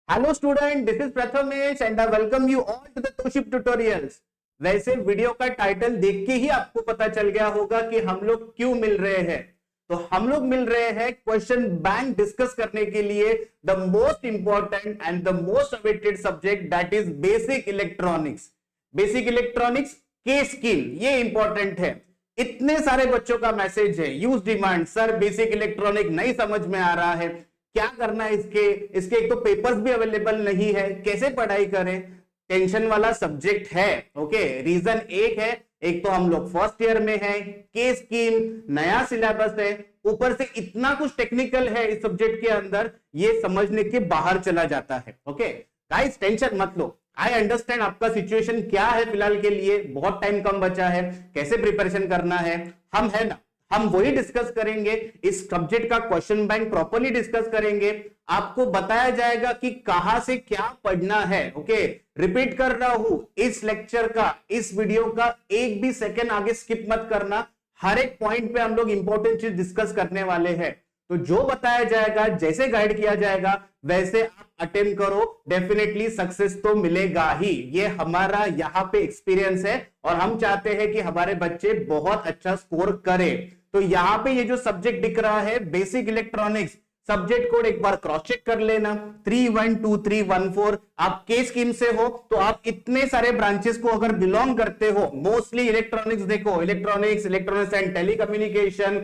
Hello student, this is Prathamesh and I welcome you all to the Toship tutorials. वैसे video का title देख के ही आपको पता चल गया होगा कि हम लोग क्यों मिल रहे हैं। तो हम लोग मिल रहे हैं क्वेश्चन बैंक डिस्कस करने के लिए, the most important and the most awaited subject that is basic electronics. Basic electronics के स्किल, ये इंपॉर्टेंट है। इतने सारे बच्चों का मैसेज है, use demand, sir basic electronic नहीं समझ में आ रहा है, क्या करना है इसके एक तो पेपर्स भी अवेलेबल नहीं है, कैसे पढ़ाई करें। टेंशन वाला सब्जेक्ट है। ओके, रीजन एक है, एक तो हम लोग फर्स्ट ईयर में हैं, के स्कीम, नया सिलेबस है, ऊपर से इतना कुछ टेक्निकल है इस सब्जेक्ट के अंदर, ये समझने के बाहर चला जाता है। ओके गाइस, टेंशन मत लो। आई अंडरस्टैंड आपका सिचुएशन क्या है फिलहाल के लिए, बहुत टाइम कम बचा है, कैसे प्रिपरेशन करना है, हम है ना, हम वही डिस्कस करेंगे। इस सब्जेक्ट का क्वेश्चन बैंक प्रॉपर्ली डिस्कस करेंगे, आपको बताया जाएगा कि कहां से क्या पढ़ना है। ओके, रिपीट कर रहा हूं, इस लेक्चर का, इस वीडियो का एक भी सेकंड आगे स्किप मत करना। हर एक पॉइंट पे हम लोग इंपॉर्टेंट चीज डिस्कस करने वाले हैं। तो जो बताया जाएगा, जैसे गाइड किया जाएगा, वैसे आप अटेम्प्ट करो, डेफिनेटली सक्सेस तो मिलेगा ही। ये हमारा यहाँ पे एक्सपीरियंस है और हम चाहते हैं कि हमारे बच्चे बहुत अच्छा स्कोर करें। तो यहाँ पे ये जो सब्जेक्ट दिख रहा है बेसिक इलेक्ट्रॉनिक्स, सब्जेक्ट कोड एक बार क्रॉस चेक कर लेना, 312314। आप के स्कीम से हो तो आप इतने सारे ब्रांचेस को अगर बिलोंग करते हो, मोस्टली इलेक्ट्रॉनिक्स देखो, electronics and telecommunication,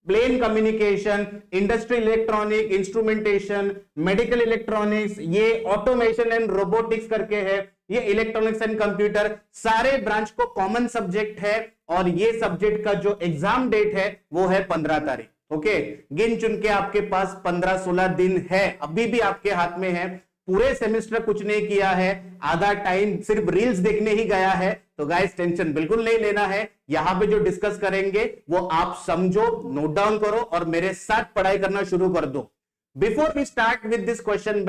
plain communication, industrial electronic, instrumentation, medical electronics, ये ऑटोमेशन एंड रोबोटिक्स करके है, ये इलेक्ट्रॉनिक्स एंड कंप्यूटर, सारे ब्रांच को कॉमन सब्जेक्ट है। और ये सब्जेक्ट का जो एग्जाम डेट है वो है 15 तारीख। ओके, गिन चुन के आपके पास 15-16 दिन है, अभी भी आपके हाथ में है। पूरे सेमेस्टर कुछ नहीं किया है, आधा टाइम सिर्फ रील्स देखने ही गया है। तो गाइस, टेंशन बिल्कुल नहीं लेना है। यहां पे जो डिस्कस करेंगे वो आप समझो, नोट डाउन करो और मेरे साथ पढ़ाई करना शुरू कर दो। Before we start with this question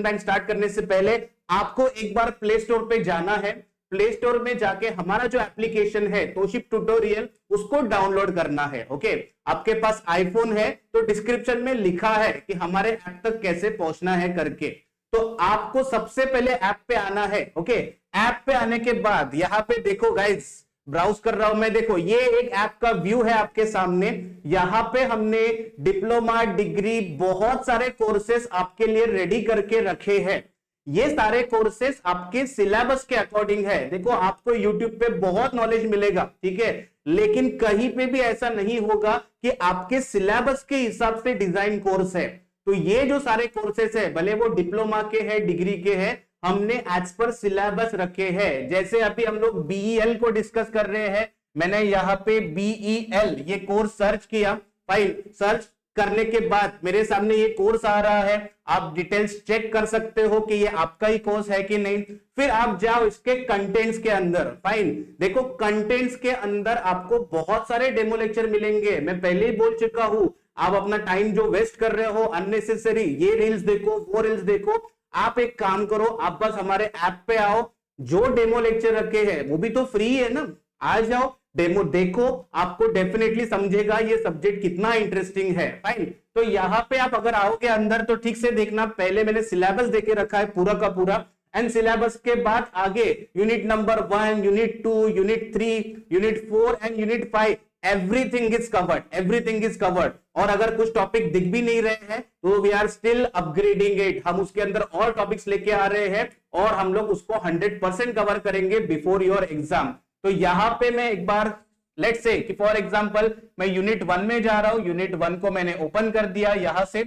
bank start करने से पहले आपको एक बार प्ले स्टोर पे जाना है। प्ले स्टोर में जाके हमारा जो एप्लीकेशन है तोशिप ट्यूटोरियल, उसको डाउनलोड करना है। ओके, आपके पास आईफोन है तो डिस्क्रिप्शन में लिखा है कि हमारे ऐप तक कैसे पहुंचना है करके। तो आपको सबसे पहले ऐप पे आना है। ओके, ऐप पे आने के बाद यहाँ पे देखो गाइस, ब्राउज कर रहा हूं मैं, देखो ये एक ऐप का व्यू है आपके सामने। यहाँ पे हमने डिप्लोमा, डिग्री, बहुत सारे कोर्सेस आपके लिए रेडी करके रखे हैं। ये सारे कोर्सेस आपके सिलेबस के अकॉर्डिंग है। देखो, आपको YouTube पे बहुत नॉलेज मिलेगा, ठीक है, लेकिन कहीं पे भी ऐसा नहीं होगा कि आपके सिलेबस के हिसाब से डिजाइन कोर्स है। तो ये जो सारे कोर्सेस है, भले वो डिप्लोमा के हैं, डिग्री के हैं, हमने एज पर सिलेबस रखे हैं। जैसे अभी हम लोग BEL को डिस्कस कर रहे हैं, मैंने यहाँ पे BEL ये कोर्स सर्च किया, फाइल सर्च करने के बाद मेरे सामने ये कोर्स आ रहा है। आप डिटेल्स चेक कर सकते हो कि ये आपका ही कोर्स है कि नहीं। फिर आप जाओ इसके कंटेंट्स के अंदर, फाइन, देखो कंटेंट्स के अंदर आपको बहुत सारे डेमो लेक्चर मिलेंगे। मैं पहले ही बोल चुका हूं, आप अपना टाइम जो वेस्ट कर रहे हो अननेसेसरी, ये रील्स देखो, वो रील्स देखो, आप एक काम करो, आप बस हमारे ऐप पे आओ, जो डेमो लेक्चर रखे हैं वो भी तो फ्री है ना, आ जाओ, डेमो देखो, आपको डेफिनेटली समझेगा ये सब्जेक्ट कितना इंटरेस्टिंग है। फाइन, तो यहाँ पे आप अगर आओगे अंदर तो ठीक से देखना, पहले मैंने सिलेबस देके रखा है पूरा का पूरा, एंड सिलेबस के बाद आगे unit number 1, unit 2, unit 3, unit 4 and unit 5, everything is covered, everything is covered. और अगर कुछ टॉपिक दिख भी नहीं रहे हैं तो we are still upgrading it, हम उसके अंदर और टॉपिक्स लेके आ रहे हैं और हम लोग उसको 100% कवर करेंगे बिफोर योर एग्जाम। तो यहां पे मैं एक बार लेट्स से कि फॉर एग्जांपल मैं यूनिट 1 में जा रहा हूं, यूनिट 1 को मैंने ओपन कर दिया। यहां से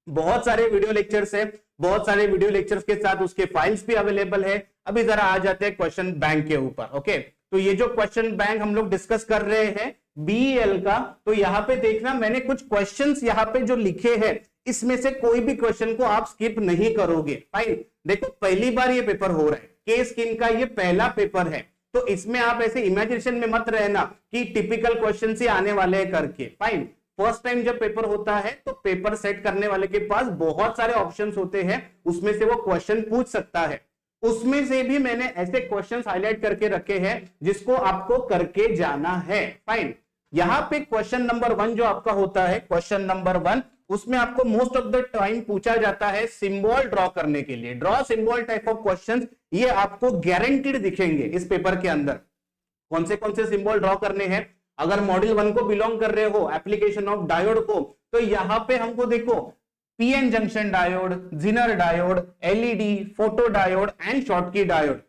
बहुत सारे वीडियो लेक्चर्स है, बहुत सारे वीडियो लेक्चर्स के साथ उसके फाइल्स भी अवेलेबल है। अभी जरा आ जाते हैं क्वेश्चन बैंक के ऊपर। ओके, तो ये जो क्वेश्चन बैंक हम लोग डिस्कस कर रहे हैं BEL का, तो यहाँ पे देखना मैंने कुछ क्वेश्चंस यहाँ पे जो लिखे हैं, इसमें से कोई भी क्वेश्चन को आप स्किप नहीं करोगे। फाइन, देखो पहली बार ये पेपर हो रहा है, के स्कीम का ये पहला पेपर है, तो इसमें आप ऐसे इमेजिनेशन में मत रहना कि टिपिकल क्वेश्चन ही आने वाले हैं करके। फाइन, फर्स्ट टाइम जब पेपर होता है तो पेपर सेट करने वाले के पास बहुत सारे ऑप्शंस होते हैं, उसमें से वो क्वेश्चन पूछ सकता है। उसमें से भी मैंने ऐसे क्वेश्चंस हाईलाइट करके रखे हैं जिसको आपको करके जाना है। फाइन, यहां पे क्वेश्चन नंबर 1 जो आपका होता है, क्वेश्चन नंबर 1, उसमें आपको मोस्ट ऑफ द टाइम पूछा जाता है सिंबल ड्रॉ करने के लिए। Draw symbol type of questions ये आपको गारंटीड दिखेंगे इस पेपर के अंदर। कौन से सिंबल ड्रॉ करने हैं? अगर मॉड्यूल 1 को बिलोंग कर रहे हो, एप्लीकेशन ऑफ डायोड को, तो यहां पे हमको देखो PN junction diode, zener diode, LED, photo diode and Schottky diode.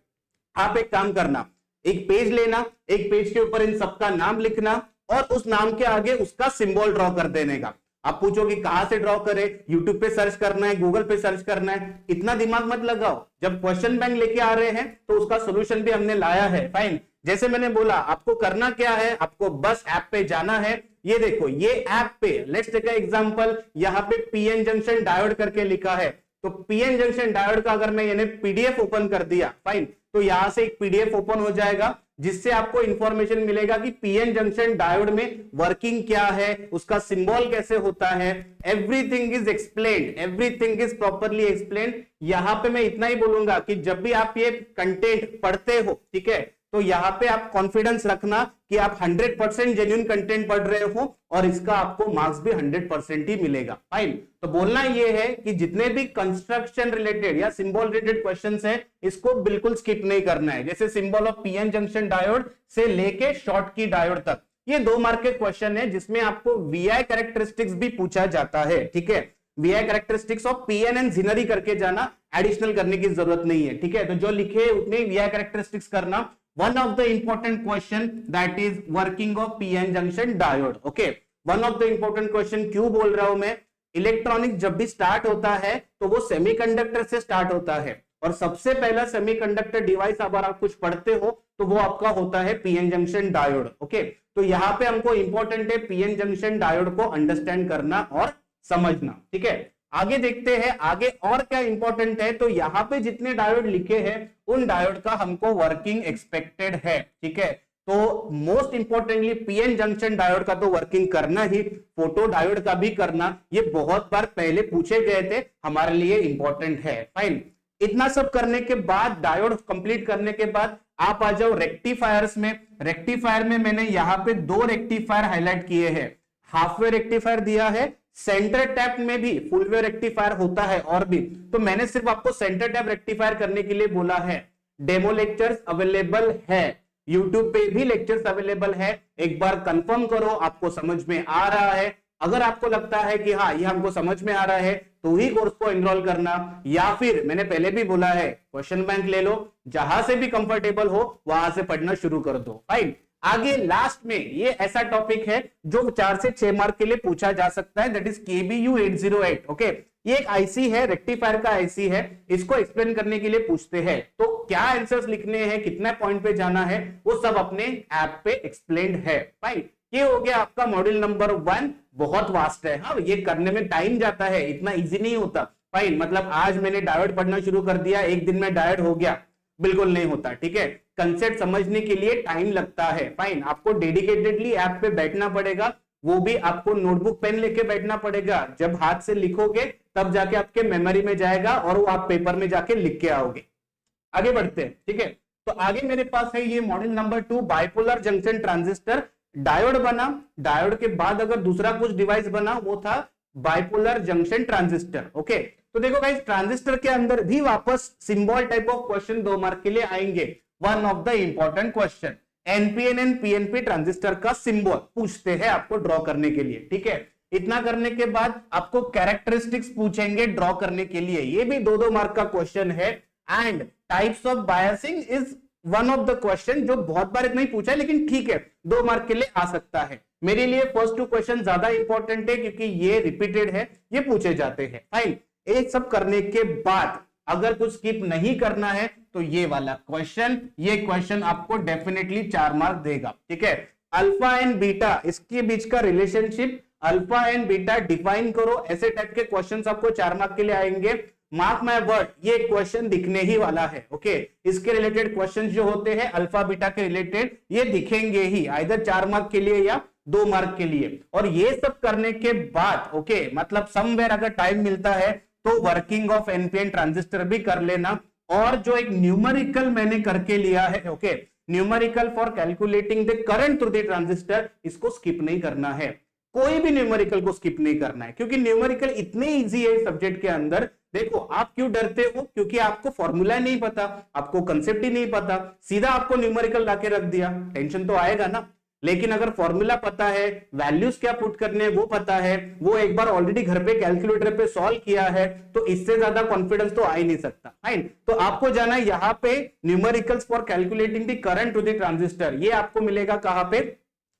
आप एक काम करना, एक पेज लेना, एक पेज के ऊपर इन सबका नाम लिखना और उस नाम के आगे उसका सिंबल ड्रॉ कर देने का। आप पूछोगे कहां से ड्रॉ करें? यूट्यूब पे सर्च करना है, गूगल पे सर्च करना है, इतना दिमाग मत लगाओ। जब क्वेश्चन बैंक लेके आ रहे हैं तो उसका सोल्यूशन भी हमने लाया है। फाइन, जैसे मैंने बोला आपको करना क्या है, आपको बस ऐप पे जाना है। ये देखो, ये ऐप पे लेट्स टेक अ एग्जांपल, यहाँ पे पीएन जंक्शन डायोड करके लिखा है। तो पीएन जंक्शन डायोड का अगर मैं यानी पीडीएफ ओपन कर दिया, फाइन, तो यहां से एक पीडीएफ ओपन हो जाएगा जिससे आपको इंफॉर्मेशन मिलेगा कि पीएन जंक्शन डायोड में वर्किंग क्या है, उसका सिंबल कैसे होता है। Everything is explained, everything is properly explained. यहां पे मैं इतना ही बोलूंगा कि जब भी आप ये कंटेंट पढ़ते हो, ठीक है, तो यहां पे आप कॉन्फिडेंस रखना कि आप 100% जेन्युइन कंटेंट पढ़ रहे हो और इसका आपको मार्क्स भी 100% ही मिलेगा। फाइन, तो बोलना ये है कि जितने भी कंस्ट्रक्शन रिलेटेड या सिंबल रिलेटेड क्वेश्चंस हैं, इसको बिल्कुल स्किप नहीं करना है। जैसे symbol of PN junction diode से लेके शॉर्टकी डायोड तक, ये 2 मार्क के क्वेश्चन है जिसमें आपको वीआई कैरेक्टरिस्टिक्स भी पूछा जाता है। ठीक है, VI characteristics of PN and Zener करके जाना, एडिशनल करने की जरूरत नहीं है। ठीक है, तो जो लिखे उतने वीआई कैरेक्टरिस्टिक्स करना। One of the important question that is working of PN junction diode. Okay, one of the important question क्यों बोल रहा हूं मैं? इलेक्ट्रॉनिक जब भी स्टार्ट होता है तो वो सेमीकंडक्टर से स्टार्ट होता है और सबसे पहला सेमीकंडक्टर डिवाइस अगर आप कुछ पढ़ते हो तो वो आपका होता है पीएन जंक्शन डायोड। ओके, तो यहाँ पे हमको इंपॉर्टेंट है पीएन जंक्शन डायोड को अंडरस्टैंड करना और समझना। ठीक है, आगे देखते हैं आगे और क्या इंपॉर्टेंट है। तो यहाँ पे जितने डायोड लिखे हैं उन डायोड का हमको वर्किंग एक्सपेक्टेड है। ठीक है, तो most importantly PN junction diode का तो वर्किंग करना ही, फोटो डायोड का भी करना, ये बहुत बार पहले पूछे गए थे, हमारे लिए इंपॉर्टेंट है। फाइन, इतना सब करने के बाद, डायोड कंप्लीट करने के बाद आप आ जाओ रेक्टिफायर्स में। रेक्टिफायर में मैंने यहाँ पे 2 रेक्टिफायर हाईलाइट किए हैं। हाफ वे रेक्टिफायर दिया है, सेंटर टैप में भी फुल वे रेक्टिफायर होता है और भी, तो मैंने सिर्फ आपको सेंटर टैप रेक्टिफायर करने के लिए बोला है। डेमो लेक्चर्स अवेलेबल है, यूट्यूब पे भी लेक्चर्स अवेलेबल है, एक बार कंफर्म करो आपको समझ में आ रहा है। अगर आपको लगता है कि हाँ ये हमको समझ में आ रहा है तो ही कोर्स को एनरोल करना, या फिर मैंने पहले भी बोला है क्वेश्चन बैंक ले लो, जहां से भी कंफर्टेबल हो वहां से पढ़ना शुरू कर दो। फाइन, आगे लास्ट में ये ऐसा टॉपिक है जो 4 से 6 मार्क के लिए पूछा जा सकता है, दैट इज KBU 808। ओके, ये एक आईसी है, रेक्टिफायर का आईसी है, इसको एक्सप्लेन करने के लिए पूछते हैं। तो क्या आंसर्स लिखने हैं, कितना पॉइंट पे जाना है, वो सब अपने ऐप पे एक्सप्लेन्ड है। फाइन, ये हो गया आपका मॉड्यूल नंबर 1। बहुत वास्ट है, हाँ ये करने में टाइम जाता है, इतना इजी नहीं होता। फाइन, मतलब आज मैंने डायोड पढ़ना शुरू कर दिया, एक दिन में डायोड हो गया, बिल्कुल नहीं होता। ठीक है, कंसेप्ट समझने के लिए टाइम लगता है। फाइन, आपको डेडिकेटेडली ऐप पे बैठना पड़ेगा, वो भी आपको नोटबुक पेन लेके बैठना पड़ेगा। जब हाथ से लिखोगे तब जाके आपके मेमोरी में जाएगा और वो आप पेपर में जाके लिख के आओगे। आगे बढ़ते हैं। ठीक है, तो आगे मेरे पास है ये module number 2 bipolar junction transistor. Diode बना, डायोड के बाद अगर दूसरा कुछ डिवाइस बना वो था बाइपोलर जंक्शन ट्रांजिस्टर। ओके, तो देखो गाइस, ट्रांजिस्टर के अंदर भी वापस symbol type of question 2 mark के लिए आएंगे। One of the important question, NPN and PNP transistor का सिंबल पूछते हैं आपको ड्रॉ करने के लिए। ठीक है, इतना करने के बाद आपको कैरेक्टरिस्टिक्स पूछेंगे ड्रॉ करने के लिए, ये भी 2-2 मार्क का क्वेश्चन है। And types of biasing is one of the question जो बहुत बार इतना ही पूछा है, लेकिन ठीक है 2 मार्क के लिए आ सकता है। मेरे लिए फर्स्ट 2 क्वेश्चन ज्यादा इंपॉर्टेंट है क्योंकि ये रिपीटेड है, ये पूछे जाते हैं। फाइन, ये सब करने के बाद अगर कुछ स्किप नहीं करना है तो ये वाला क्वेश्चन, ये क्वेश्चन आपको डेफिनेटली 4 मार्क देगा। ठीक है, अल्फा एंड बीटा, इसके बीच का relationship alpha and beta define करो, ऐसे टाइप के क्वेश्चंस आपको 4 मार्क के लिए आएंगे। मार्क माय वर्ड, ये क्वेश्चन दिखने ही वाला है। ओके, इसके रिलेटेड क्वेश्चंस जो होते हैं अल्फा बीटा के रिलेटेड, ये दिखेंगे ही, आइदर 4 मार्क के लिए या 2 मार्क के लिए। और ये सब करने के बाद ओके, मतलब समवेयर अगर टाइम मिलता है तो वर्किंग ऑफ एनपीएन ट्रांजिस्टर भी कर लेना। और जो एक न्यूमेरिकल मैंने करके लिया है, okay, numerical for calculating the current through the transistor, इसको स्किप नहीं करना है। कोई भी न्यूमेरिकल को स्किप नहीं करना है, क्योंकि न्यूमेरिकल इतने इजी है इस सब्जेक्ट के अंदर। देखो आप क्यों डरते हो, क्योंकि आपको फॉर्मूला नहीं पता, आपको कंसेप्ट ही नहीं पता, सीधा आपको न्यूमेरिकल लाके रख दिया, टेंशन तो आएगा ना। लेकिन अगर फॉर्मूला पता है, वैल्यूज क्या पुट करने वो पता है, वो एक बार ऑलरेडी घर पे कैलकुलेटर पे सॉल्व किया है, तो इससे ज्यादा कॉन्फिडेंस तो आ ही नहीं सकता। फाइन, तो आपको जाना है यहाँ पे numericals for calculating the current to the transistor. ये आपको मिलेगा कहां पे,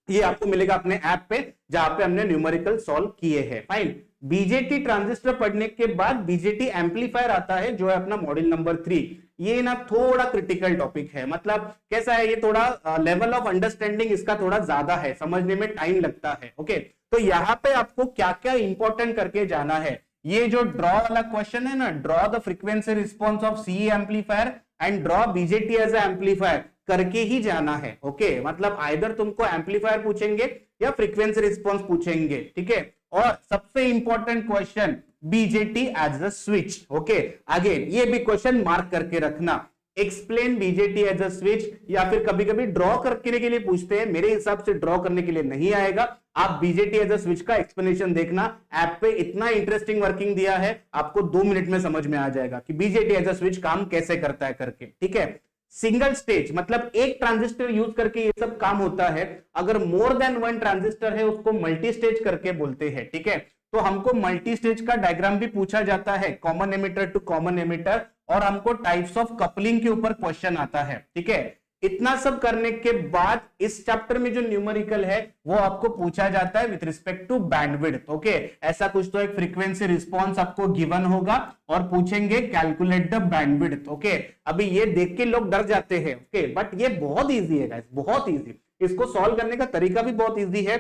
ये आपको मिलेगा अपने ऐप पे, जहां पे हमने न्यूमेरिकल सॉल्व किए हैं। फाइन, बीजेटी ट्रांजिस्टर पढ़ने के बाद बीजेटी एम्पलीफायर आता है, जो है अपना मॉड्यूल नंबर 3। ये ना थोड़ा क्रिटिकल टॉपिक है, मतलब कैसा है, ये थोड़ा लेवल ऑफ अंडरस्टैंडिंग इसका थोड़ा ज्यादा है, समझने में टाइम लगता है। ओके, तो यहाँ पे आपको क्या क्या इंपॉर्टेंट करके जाना है, ये जो ड्रॉ वाला क्वेश्चन है ना, draw the frequency response of CE amplifier and draw BJT as a amplifier करके ही जाना है। ओके, मतलब आइदर तुमको एम्पलीफायर पूछेंगे या फ्रीक्वेंसी रिस्पॉन्स पूछेंगे, ठीक है। और सबसे important question BJT as a switch. Okay, again ये भी क्वेश्चन मार्क करके रखना, explain BJT as a switch, या फिर कभी कभी ड्रॉ करने के लिए पूछते हैं, मेरे हिसाब से ड्रॉ करने के लिए नहीं आएगा। आप बीजेटी एज अ स्विच का एक्सप्लेनेशन देखना, ऐप पे इतना इंटरेस्टिंग वर्किंग दिया है, आपको 2 मिनट में समझ में आ जाएगा कि बीजेटी एज अ स्विच काम कैसे करता है करके, ठीक है। सिंगल स्टेज मतलब एक ट्रांजिस्टर यूज करके ये सब काम होता है। अगर मोर देन 1 ट्रांजिस्टर है उसको मल्टी स्टेज करके बोलते हैं, ठीक है। तो हमको मल्टी स्टेज का डायग्राम भी पूछा जाता है, common emitter to common emitter, और हमको टाइप्स ऑफ कपलिंग के ऊपर क्वेश्चन आता है, ठीक है। इतना सब करने के बाद इस चैप्टर में जो न्यूमेरिकल है वो आपको पूछा जाता है with respect to bandwidth. Okay, ऐसा कुछ तो एक फ्रीक्वेंसी रिस्पॉन्स आपको गिवन होगा और पूछेंगे कैलकुलेट द बैंडविड्थ। ओके, अभी ये देख के लोग डर जाते हैं, ओके, बट ये बहुत इजी है गाइस, बहुत इजी। इसको सॉल्व करने का तरीका भी बहुत इजी है,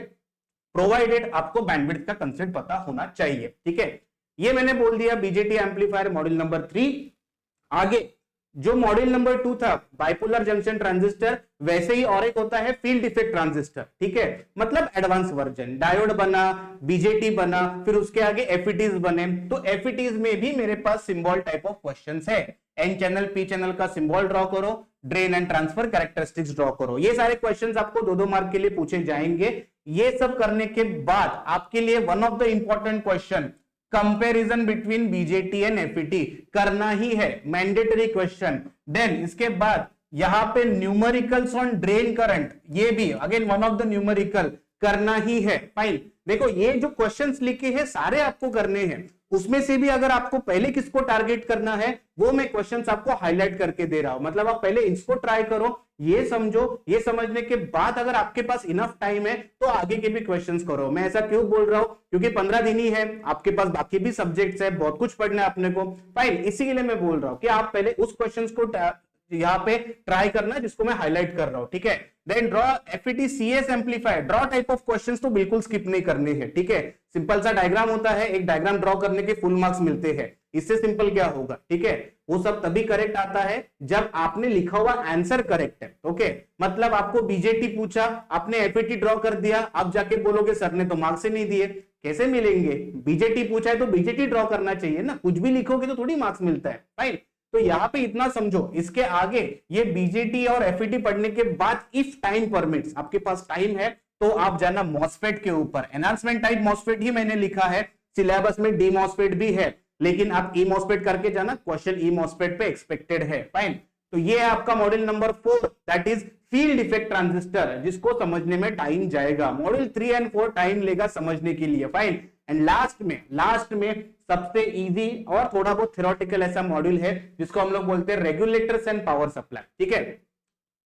प्रोवाइडेड आपको बैंडविड्थ का कंसेप्ट पता होना चाहिए, ठीक है। ये मैंने बोल दिया बीजेटी एम्पलीफायर मॉड्यूल नंबर 3। आगे जो मॉड्यूल नंबर 2 था बाइपोलर जंक्शन ट्रांजिस्टर, वैसे ही और एक होता है फील्ड इफेक्ट ट्रांजिस्टर, ठीक है। मतलब एडवांस वर्जन, डायोड बना, बीजेटी बना, फिर उसके आगे एफईटीज बने। तो एफईटीज में भी मेरे पास सिंबल टाइप ऑफ क्वेश्चंस है, एन चैनल पी चैनल का सिंबल ड्रॉ करो, drain and transfer characteristics draw करो। ये सारे क्वेश्चंस आपको 2-2 मार्क के लिए पूछे जाएंगे। ये सब करने के बाद आपके लिए one of the important question comparison between BJT and FET करना ही है, मैंडेटरी क्वेश्चन। देन इसके बाद यहां पे न्यूमेरिकल्स ऑन ड्रेन करंट, ये भी again one of the numerical करना ही है। फाइन, देखो ये जो क्वेश्चंस लिखे हैं सारे आपको करने हैं, उसमें से भी अगर आपको पहले किसको टारगेट करना है वो मैं क्वेश्चंस आपको हाईलाइट करके दे रहा हूं। मतलब आप पहले इसको ट्राई करो, ये समझो, ये समझने के बाद अगर आपके पास इनफ टाइम है तो आगे के भी क्वेश्चंस करो। मैं ऐसा क्यों बोल रहा हूं, क्योंकि 15 दिन ही है, आपके पास बाकी भी सब्जेक्ट्स है, बहुत कुछ पढ़ना है अपने को। फाइन, इसी के लिए मैं बोल रहा हूं कि आप पहले उस क्वेश्चंस को यहाँ पे ट्राई करना जिसको मैं हाईलाइट कर रहा हूं, ठीक है। Then draw FET CS amplifier, draw type of questions तो बिल्कुल स्किप नहीं करने हैं, ठीक है। सिंपल सा डायग्राम होता है, एक डायग्राम ड्रॉ करने के फुल मार्क्स मिलते हैं, इससे सिंपल क्या होगा, ठीक है। वो सब तभी करेक्ट आता है जब आपने लिखा हुआ आंसर करेक्ट है। ओके, मतलब आपको बीजेटी पूछा, आपने एफईटी ड्रॉ कर दिया, आप जाके बोलोगे सर ने तो मार्क्स ही नहीं दिए, कैसे मिलेंगे। बीजेटी पूछा है तो बीजेटी ड्रॉ करना चाहिए ना, कुछ भी लिखोगे तो थोड़ी मार्क्स मिलता है। फाइन, तो यहाँ पे इतना समझो। इसके आगे ये बीजेटी और एफईटी पढ़ने के बाद इफ टाइम परमिट्स, आपके पास टाइम है तो आप जाना मॉसफेट के ऊपर। एनहांसमेंट टाइप मॉसफेट ही मैंने लिखा है, सिलेबस में डी मॉसफेट भी है, लेकिन आप ई मॉसफेट करके जाना, क्वेश्चन ई मॉसफेट पे एक्सपेक्टेड है। फाइन, तो ये है आपका module number 4, that is field effect transistor, जिसको समझने में टाइम जाएगा। मॉड्यूल 3 एंड 4 टाइम लेगा समझने के लिए। फाइन, एंड लास्ट में सबसे इजी और थोड़ा बहुत थ्योरेटिकल ऐसा मॉड्यूल है जिसको हम लोग बोलते हैं रेगुलेटर्स एंड पावर सप्लाई, ठीक है।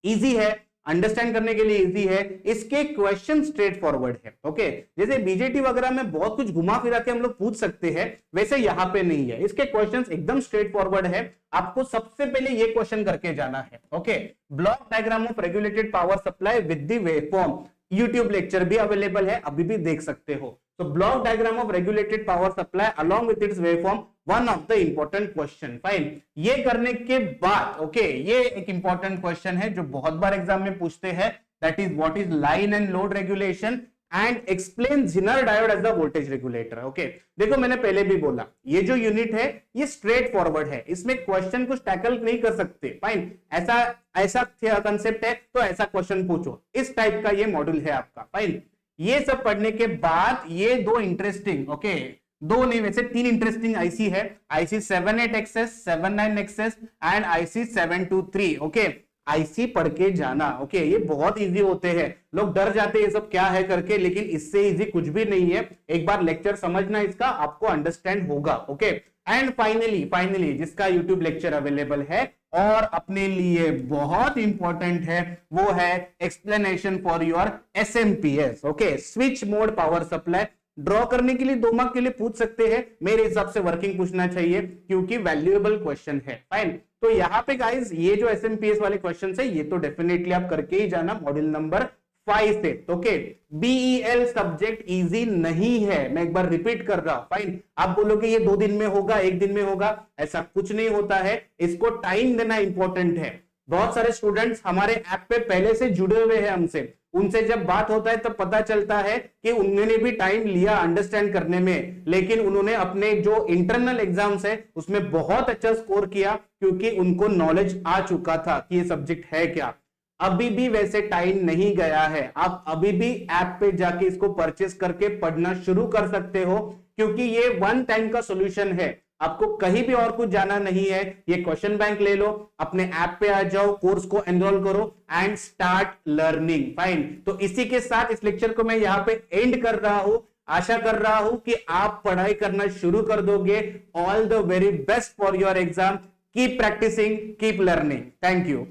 इजी है, अंडरस्टैंड करने के लिए इजी है, इसके क्वेश्चन स्ट्रेट फॉरवर्ड है। ओके, जैसे बीजेटी वगैरह में बहुत कुछ घुमा फिरा के हम लोग पूछ सकते हैं, वैसे यहां पे नहीं है, इसके क्वेश्चंस एकदम स्ट्रेट फॉरवर्ड है। आपको सबसे पहले ये क्वेश्चन करके जाना है। Okay, block diagram of regulated power supply with the waveform, YouTube lecture भी अवेलेबल है, अभी भी देख सकते हो। तो block diagram of regulated power supply along with its waveform, one of the important question. Fine, ये करने के बाद ओके, ये एक इंपॉर्टेंट क्वेश्चन है जो बहुत बार एग्जाम में पूछते हैं, that is what is line and load regulation and explain zener diode as the voltage regulator. Okay, देखो मैंने पहले भी बोला ये जो यूनिट है ये स्ट्रेट फॉरवर्ड है, इसमें क्वेश्चन कुछ टैकल नहीं कर सकते। फाइन, ऐसा कंसेप्ट है तो ऐसा क्वेश्चन पूछो, इस टाइप का ये मॉड्यूल है आपका। फाइन, ये सब पढ़ने के बाद ये दो इंटरेस्टिंग, ओके, दो नहीं वैसे तीन इंटरेस्टिंग आईसी है, IC 78XS, 79XS and IC 723। Okay, IC पढ़ के जाना। ओके, ये बहुत इजी होते हैं, लोग डर जाते हैं ये सब क्या है करके, लेकिन इससे इजी कुछ भी नहीं है। एक बार लेक्चर समझना इसका, आपको अंडरस्टैंड होगा। ओके, एंड फाइनली जिसका यूट्यूब लेक्चर अवेलेबल है और अपने लिए बहुत इंपॉर्टेंट है, वो है explanation for your SMPS। Okay, switch mode power supply draw करने के लिए 2 मार्क के लिए पूछ सकते हैं, मेरे हिसाब से वर्किंग पूछना चाहिए क्योंकि वैल्यूएबल क्वेश्चन है। फाइन, तो यहाँ पे गाइस ये जो SMPS वाले क्वेश्चन है ये तो डेफिनेटली आप करके ही जाना मॉड्यूल नंबर 5 से। ओके, BEL सब्जेक्ट इजी नहीं है, मैं एक बार रिपीट कर रहा हूं। फाइन, आप बोलोगे ये 2 दिन में होगा, 1 दिन में होगा, ऐसा कुछ नहीं होता है, इसको टाइम देना इंपॉर्टेंट है। बहुत सारे स्टूडेंट्स हमारे ऐप पे पहले से जुड़े हुए हैं हमसे, उनसे जब बात होता है तब पता चलता है कि उन्होंने भी टाइम लिया अंडरस्टैंड करने में, लेकिन उन्होंने अपने जो इंटरनल एग्जाम्स है उसमें बहुत अच्छा स्कोर किया क्योंकि उनको नॉलेज आ चुका था कि ये सब्जेक्ट है क्या। अभी भी वैसे टाइम नहीं गया है, आप अभी भी ऐप पे जाके इसको परचेस करके पढ़ना शुरू कर सकते हो क्योंकि ये 1 टाइम का सॉल्यूशन है, आपको कहीं भी और कुछ जाना नहीं है। ये क्वेश्चन बैंक ले लो, अपने ऐप पे आ जाओ, कोर्स को एनरोल करो एंड स्टार्ट लर्निंग। फाइन, तो इसी के साथ इस लेक्चर को मैं यहाँ पे एंड कर रहा हूं। आशा कर रहा हूं कि आप पढ़ाई करना शुरू कर दोगे। All the very best for your exam, keep practicing, keep learning. Thank you.